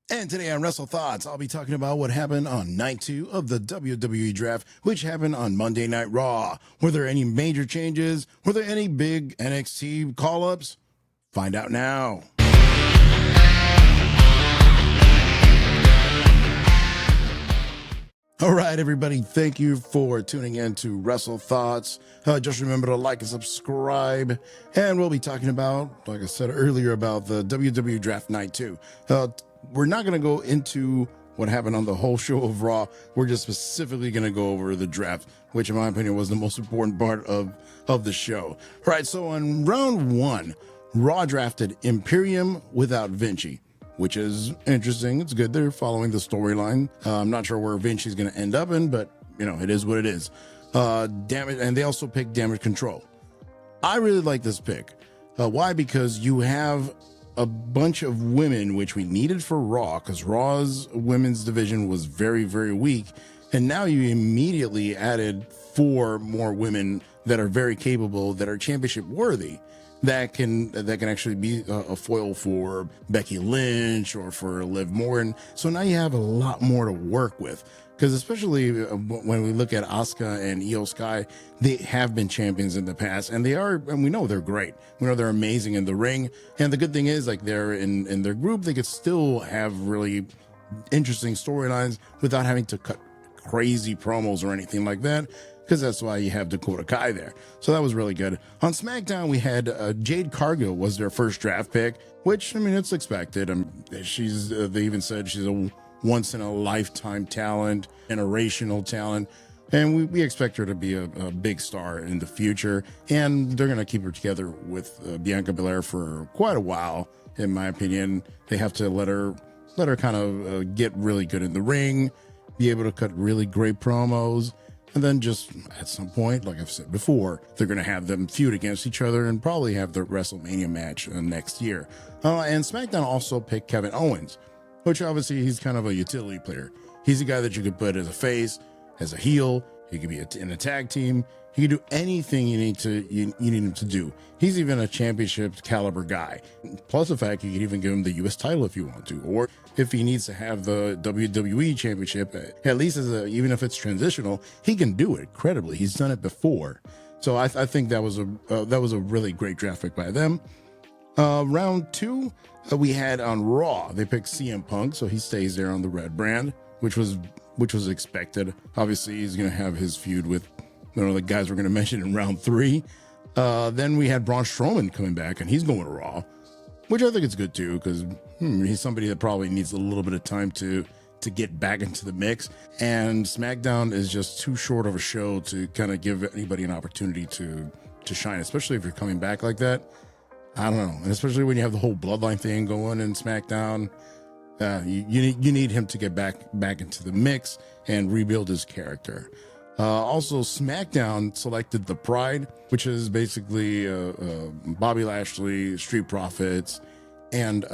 And today on Wrestlethoughts, I'll be talking about what happened on night 2 of the WWE Draft, which happened on Monday Night Raw. Were there any major changes? Were there any big NXT call-ups? Find out now. All right, everybody, thank you for tuning in to Wrestlethoughts. Just remember to like and subscribe. And we'll be talking about, like I said earlier, about the WWE Draft Night 2. We're not going to go into what happened on the whole show of Raw. We're just specifically going to go over the draft, which in my opinion was the most important part of the show. All right, so on round 1, Raw drafted Imperium without Vinci, which is interesting. It's good. They're following the storyline. I'm not sure where Vinci's going to end up in, but, you know, it is what it is. Damage, and they also picked Damage Control. I really like this pick. Why? Because you have a bunch of women, which we needed for Raw, because Raw's women's division was very, very weak. And now you immediately added 4 more women that are very capable, that are championship worthy, that can actually be a foil for Becky Lynch or for Liv Morgan. So now you have a lot more to work with, because especially when we look at Asuka and Io Sky, they have been champions in the past, and we know they're great. We know they're amazing in the ring. And the good thing is, like, they're in their group, they could still have really interesting storylines without having to cut crazy promos or anything like that, because that's why you have Dakota Kai there. So that was really good. On SmackDown, we had Jade Cargill was their first draft pick, which, I mean, it's expected. They even said she's a once-in-a-lifetime talent, generational talent, and we expect her to be a big star in the future, and they're going to keep her together with Bianca Belair for quite a while, in my opinion. They have to let her kind of get really good in the ring, be able to cut really great promos, and then just at some point, like I've said before, they're going to have them feud against each other and probably have the WrestleMania match next year. And SmackDown also picked Kevin Owens, which obviously he's kind of a utility player. He's a guy that you could put as a face, as a heel. He could be in a tag team. He can do anything you need him to do. He's even a championship caliber guy. Plus the fact you can even give him the U.S. title if you want to, or if he needs to have the WWE championship, at least even if it's transitional, he can do it credibly. He's done it before. So I think that was a really great draft pick by them. Round 2, we had on Raw. They picked CM Punk, so he stays there on the red brand, which was expected. Obviously, he's going to have his feud with the guys we're going to mention in round 3. Then we had Braun Strowman coming back, and he's going to Raw, which I think is good too, because he's somebody that probably needs a little bit of time to get back into the mix. And SmackDown is just too short of a show to kind of give anybody an opportunity to shine, especially if you're coming back like that. I don't know, and especially when you have the whole bloodline thing going in SmackDown. You need him to get back into the mix and rebuild his character. Also, SmackDown selected the Pride, which is basically Bobby Lashley, Street Profits, and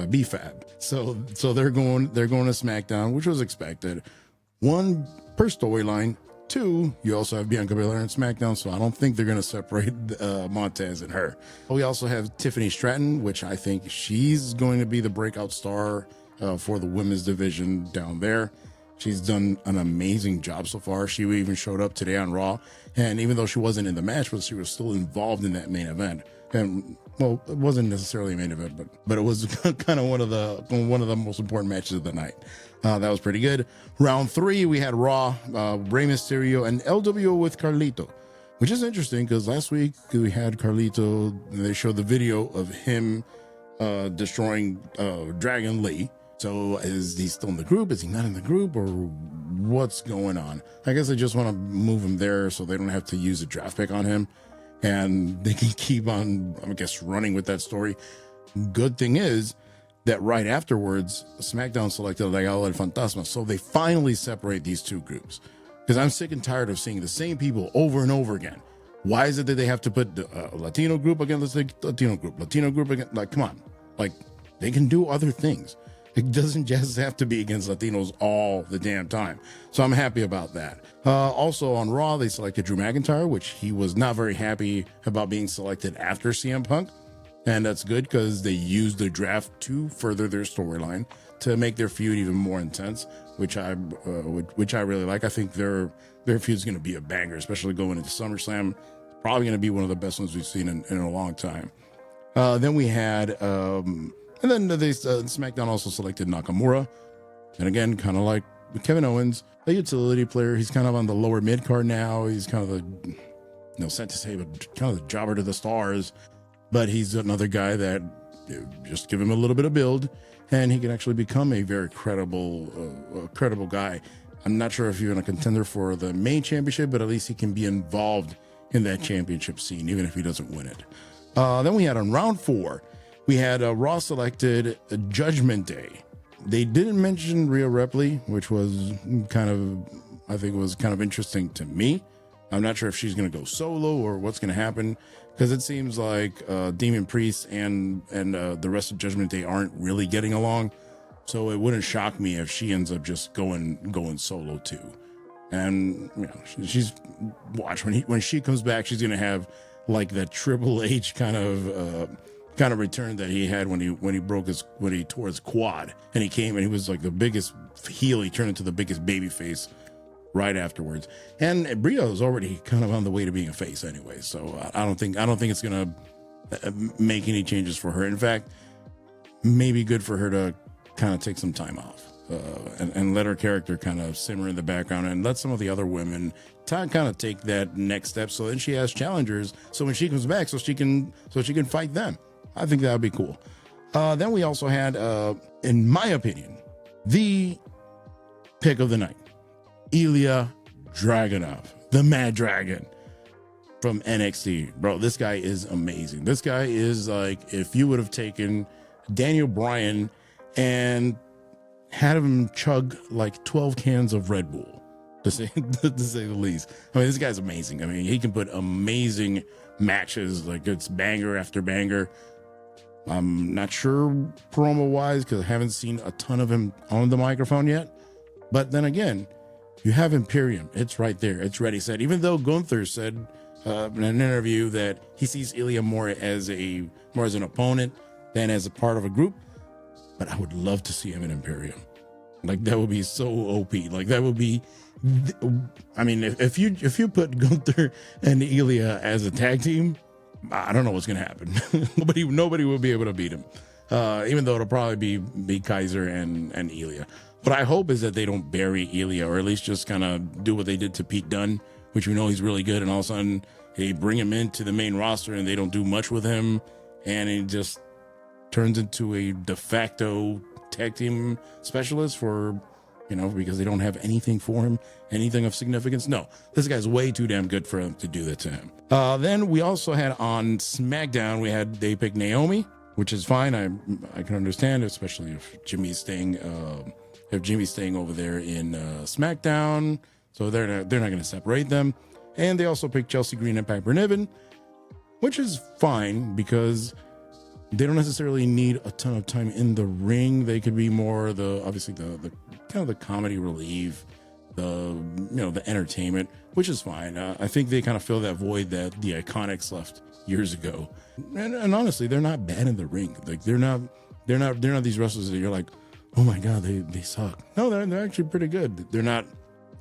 B-Fab. So they're going to SmackDown, which was expected. 1, per storyline. 2, you also have Bianca Belair in SmackDown, so I don't think they're going to separate Montez and her. We also have Tiffany Stratton, which I think she's going to be the breakout star for the women's division down there. She's done an amazing job so far. She even showed up today on Raw, and even though she wasn't in the match, but she was still involved in that main event. And well, it wasn't necessarily a main event, but it was kind of one of the most important matches of the night. That was pretty good. Round 3, we had Raw, Rey Mysterio, and LWO with Carlito, which is interesting because last week we had Carlito, and they showed the video of him destroying Dragon Lee. So is he still in the group? Is he not in the group? Or what's going on? I guess they just want to move him there so they don't have to use a draft pick on him, and they can keep on, I guess, running with that story. Good thing is that right afterwards, SmackDown selected Legado del Fantasma, so they finally separate these two groups. Because I'm sick and tired of seeing the same people over and over again. Why is it that they have to put the Latino group against the Latino group against, like, come on. Like, they can do other things. It doesn't just have to be against Latinos all the damn time. So I'm happy about that. Also on Raw, they selected Drew McIntyre, which he was not very happy about being selected after CM Punk. And that's good because they used the draft to further their storyline to make their feud even more intense, which I really like. I think their feud is going to be a banger, especially going into SummerSlam. Probably going to be one of the best ones we've seen in a long time. Then we had, and then SmackDown also selected Nakamura, and again, kind of like Kevin Owens, a utility player. He's kind of on the lower mid card now. He's kind of the, sad to say, but kind of the jobber to the stars. But he's another guy that just give him a little bit of build, and he can actually become a very credible guy. I'm not sure if you're a contender for the main championship, but at least he can be involved in that championship scene, even if he doesn't win it. Then we had on round 4, we had Raw selected Judgment Day. They didn't mention Rhea Ripley, which was I think was kind of interesting to me. I'm not sure if she's going to go solo or what's going to happen, because it seems like Demon Priest and the rest of Judgment Day aren't really getting along. So it wouldn't shock me if she ends up just going solo too. And she's watch when she comes back, she's going to have like that Triple H kind of return that he had when he tore his quad, and he came and he was like the biggest heel. He turned into the biggest baby face right afterwards. And Bria is already kind of on the way to being a face anyway, so I don't think it's gonna make any changes for her. In fact, maybe good for her to kind of take some time off and let her character kind of simmer in the background, and let some of the other women kind of take that next step, so then she has challengers, so when she comes back, so she can fight them. I think that would be cool. Then we also had, in my opinion, the pick of the night, Ilya Dragunov, the Mad Dragon from NXT. Bro, this guy is amazing. This guy is like, if you would have taken Daniel Bryan and had him chug like 12 cans of Red Bull, to say the least. I mean, this guy's amazing. I mean, he can put amazing matches, like it's banger after banger. I'm not sure promo-wise because I haven't seen a ton of him on the microphone yet. But then again, you have Imperium. It's right there. It's ready, set. Even though Gunther said in an interview that he sees Ilya more as an opponent than as a part of a group. But I would love to see him in Imperium. Like, that would be so OP. Like, that would be, I mean, if you put Gunther and Ilya as a tag team, I don't know what's going to happen. Nobody will be able to beat him. Even though it'll probably be Kaiser and Ilya. What I hope is that they don't bury Ilya, or at least just kind of do what they did to Pete Dunne, which we know he's really good, and all of a sudden they bring him into the main roster and they don't do much with him, and he just turns into a de facto tag team specialist for, because they don't have anything for him, anything of significance. No, this guy's way too damn good for them to do that to him. Then we also had on SmackDown, they picked Naomi, which is fine. I can understand, especially if Jimmy's staying over there in SmackDown, so they're not going to separate them. And they also picked Chelsea Green and Piper Niven, which is fine because they don't necessarily need a ton of time in the ring. They could be more the kind of the comedy relief, the entertainment, which is fine. I think they kind of fill that void that the Iconics left years ago. And honestly, they're not bad in the ring. Like they're not these wrestlers that you're like, oh my God, they suck. No, they're actually pretty good. They're not.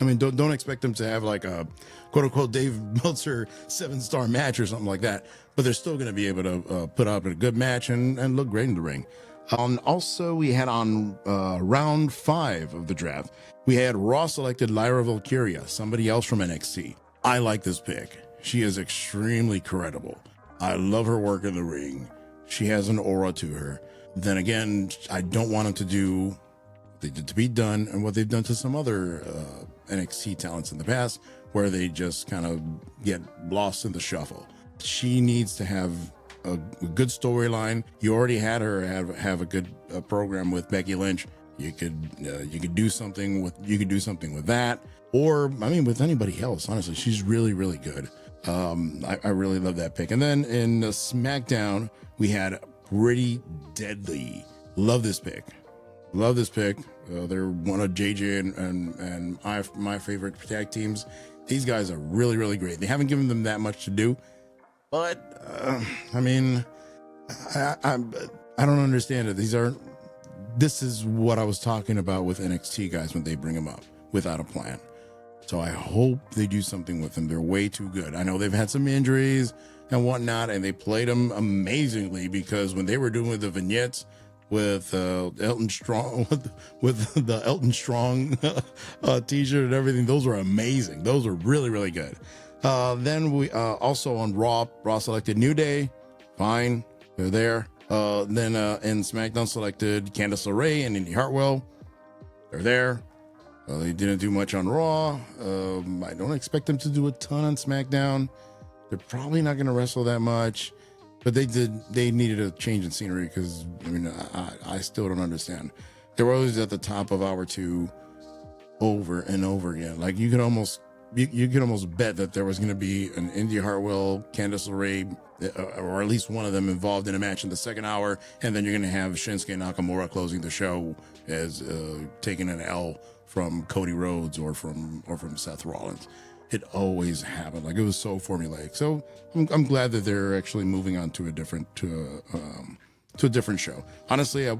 I mean, don't expect them to have like a quote unquote Dave Meltzer 7-star match or something like that, but they're still going to be able to put up a good match and look great in the ring. Also, we had on round 5 of the draft, we had Raw selected Lyra Valkyria, somebody else from NXT. I like this pick. She is extremely credible. I love her work in the ring. She has an aura to her. Then again, I don't want them to do what they did to Pete Dunne and what they've done to some other NXT talents in the past, where they just kind of get lost in the shuffle. She needs to have a good storyline. You already had her have a good program with Becky Lynch. You could do something with that, or with anybody else. Honestly, she's really, really good. I really love that pick. And then in SmackDown, we had Pretty Deadly. Love this pick. They're one of JJ and my favorite tag teams. These guys are really, really great. They haven't given them that much to do, but I don't understand it. This is what I was talking about with NXT guys when they bring them up without a plan. So I hope they do something with them. They're way too good. I know they've had some injuries and whatnot, and they played them amazingly, because when they were doing the vignettes with Elton Strong, with the Elton Strong t-shirt and everything, those were amazing. Those were really, really good. Then we also on Raw selected New Day. Fine, they're there. Then in SmackDown selected Candice LeRae and Indy Hartwell. They're there. They didn't do much on Raw. I don't expect them to do a ton on SmackDown. They're probably not going to wrestle that much, but they needed a change in scenery, because I still don't understand. They were always at the top of hour 2 over and over again. Like you could almost bet that there was going to be an Indy Hartwell, Candice LeRae, or at least one of them involved in a match in the second hour, and then you're going to have Shinsuke Nakamura closing the show as taking an L from Cody Rhodes or from Seth Rollins. It always happened. Like, it was so formulaic. So I'm glad that they're actually moving on to a different show. Honestly, and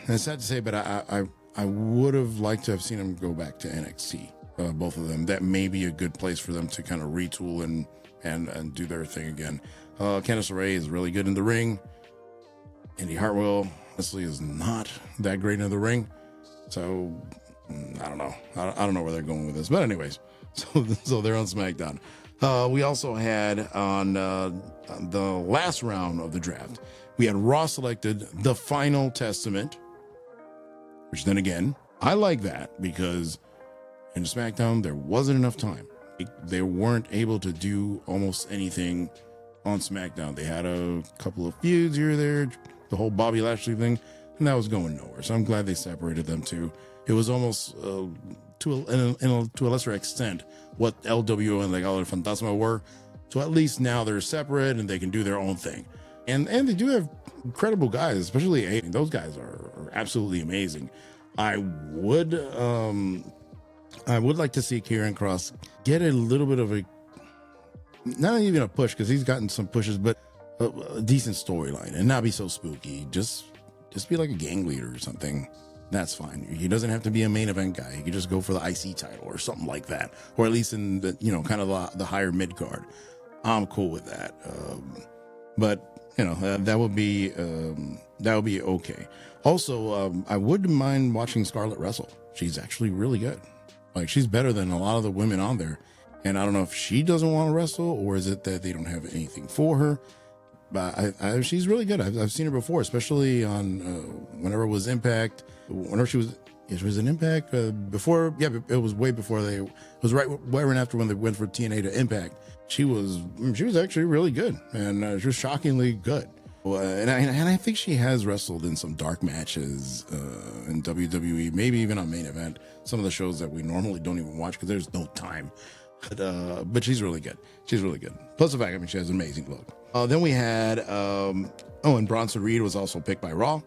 it's sad to say, but I would have liked to have seen them go back to NXT. Both of them. That may be a good place for them to kind of retool and do their thing again. Candice LeRae is really good in the ring. Indy Hartwell, honestly, is not that great in the ring. So I don't know. I don't know where they're going with this. But anyways, so they're on SmackDown. We also had on the last round of the draft, we had Raw selected The Final Testament, which then again, I like that, because in SmackDown, there wasn't enough time. They weren't able to do almost anything on SmackDown. They had a couple of feuds here or there, the whole Bobby Lashley thing, and that was going nowhere. So I'm glad they separated them too. It was almost, to a lesser extent, what LWO and Legado del Fantasma were. So at least now they're separate and they can do their own thing. And they do have incredible guys, especially A. Those guys are absolutely amazing. I would like to see Karrion Kross get a little bit of not even a push, because he's gotten some pushes, but a decent storyline, and not be so spooky. Just be like a gang leader or something. That's fine. He doesn't have to be a main event guy. He could just go for the IC title or something like that, or at least in the kind of the higher mid card. I'm cool with that. But that would be okay. Also, I wouldn't mind watching Scarlett wrestle. She's actually really good. Like, she's better than a lot of the women on there. And I don't know if she doesn't want to wrestle, or is it that they don't have anything for her. But she's really good. I've seen her before, especially on whenever it was Impact. Whenever she was in Impact before. Yeah, it was way before it was right after when they went from TNA to Impact. She was actually really good, and she was shockingly good. And I think she has wrestled in some dark matches in WWE, maybe even on Main Event, some of the shows that we normally don't even watch because there's no time. But she's really good. She's really good. Plus the fact, she has an amazing look. Then we had, and Bronson Reed was also picked by Raw.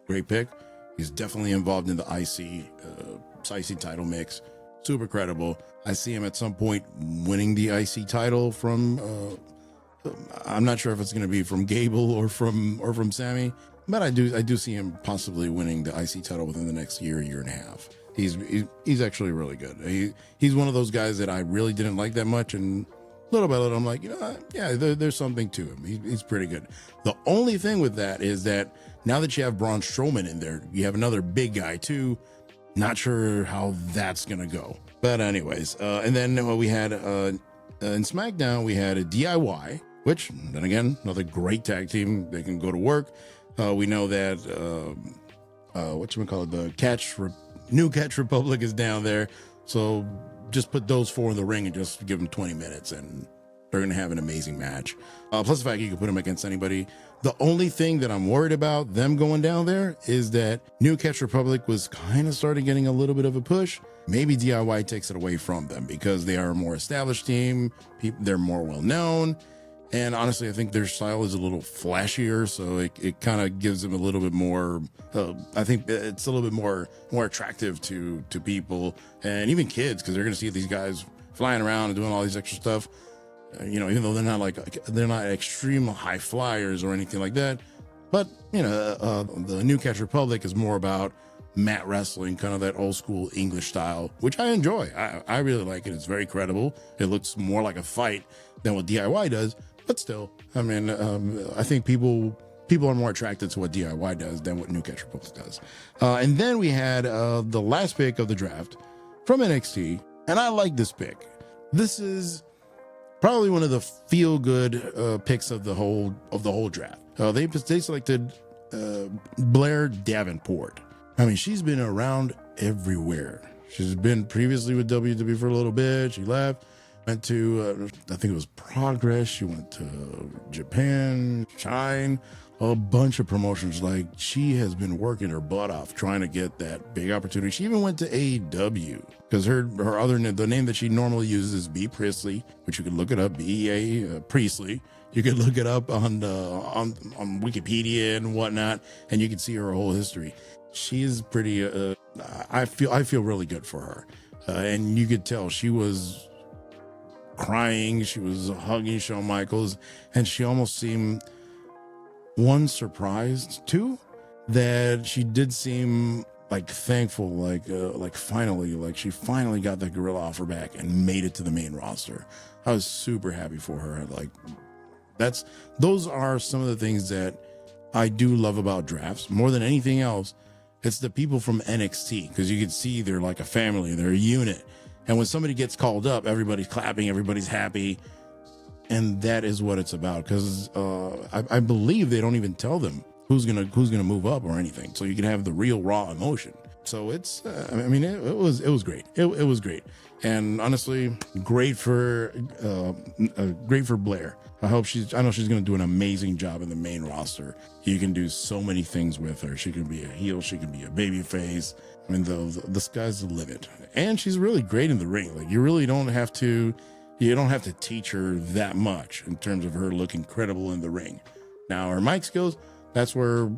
Great pick. He's definitely involved in the IC title mix. Super credible. I see him at some point winning the IC title from, I'm not sure if it's going to be from Gable or from Sammy, but I do see him possibly winning the IC title within the next year and a half. He's actually really good. He's one of those guys that I really didn't like that much, and little by little I'm like, there's something to him. He's pretty good. The only thing with that is that now that you have Braun Strowman in there, you have another big guy too. Not sure how that's gonna go. But anyways, and then we had in SmackDown we had a DIY, which then again, another great tag team. They can go to work. We know that the New Catch Republic is down there. So just put those four in the ring and just give them 20 minutes and they're going to have an amazing match. Plus the fact you can put them against anybody. The only thing that I'm worried about them going down there is that New Catch Republic was kind of starting getting a little bit of a push. Maybe DIY takes it away from them because they are a more established team. They're more well known. And honestly, I think their style is a little flashier, so it kind of gives them a little bit more. I think it's a little bit more attractive to people and even kids, because they're going to see these guys flying around and doing all these extra stuff. Even though they're not extreme high flyers or anything like that. But the New Catch Republic is more about mat wrestling, kind of that old school English style, which I enjoy. I really like it. It's very credible. It looks more like a fight than what DIY does, but still, I mean, I think people are more attracted to what DIY does than what New Catch Republic does. And then we had the last pick of the draft from NXT, and I like this pick. This is probably one of the feel-good picks of the whole draft. They selected Blair Davenport. I mean, she's been around everywhere. She's been previously with WWE for a little bit. She left, went to I think it was Progress. She went to Japan, Shine, a bunch of promotions. Like, she has been working her butt off trying to get that big opportunity. She even went to AEW because the name that she normally uses is B Priestley, which you can look it up, BEA Priestley. You can look it up on Wikipedia and whatnot, and you can see her whole history. She's pretty. I feel really good for her, and you could tell she was crying. She was hugging Shawn Michaels, and she almost seemed, one, surprised, two, that she did seem like thankful, like finally, like she finally got the gorilla offer back and made it to the main roster. I was super happy for her. Like, those are some of the things that I do love about drafts more than anything else. It's the people from NXT, because you can see they're like a family, they're a unit. And when somebody gets called up, everybody's clapping, everybody's happy. And that is what it's about, because I believe they don't even tell them who's gonna move up or anything, so you can have the real raw emotion. So it's it was great. It was great, and honestly, great for Blair. I know she's gonna do an amazing job in the main roster. You can do so many things with her. She can be a heel, she can be a baby face. I mean, the sky's the limit, and she's really great in the ring. Like, you really don't have to. You don't have to teach her that much in terms of her looking credible in the ring. Now, her mic skills, that's where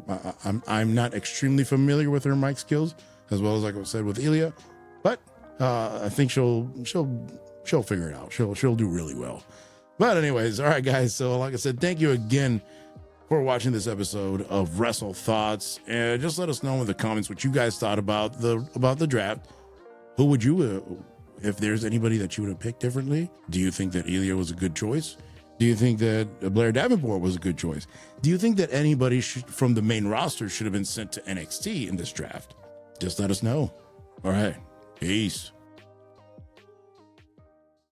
I'm not extremely familiar with her mic skills, as well as, like I said, with Ilya, but I think she'll figure it out. She'll do really well. But anyways, all right, guys. So like I said, thank you again for watching this episode of Wrestle Thoughts, and just let us know in the comments what you guys thought about the draft. Who would you? If there's anybody that you would have picked differently, do you think that Ilya was a good choice? Do you think that Blair Davenport was a good choice? Do you think that anybody from the main roster should have been sent to NXT in this draft? Just let us know. All right. Peace.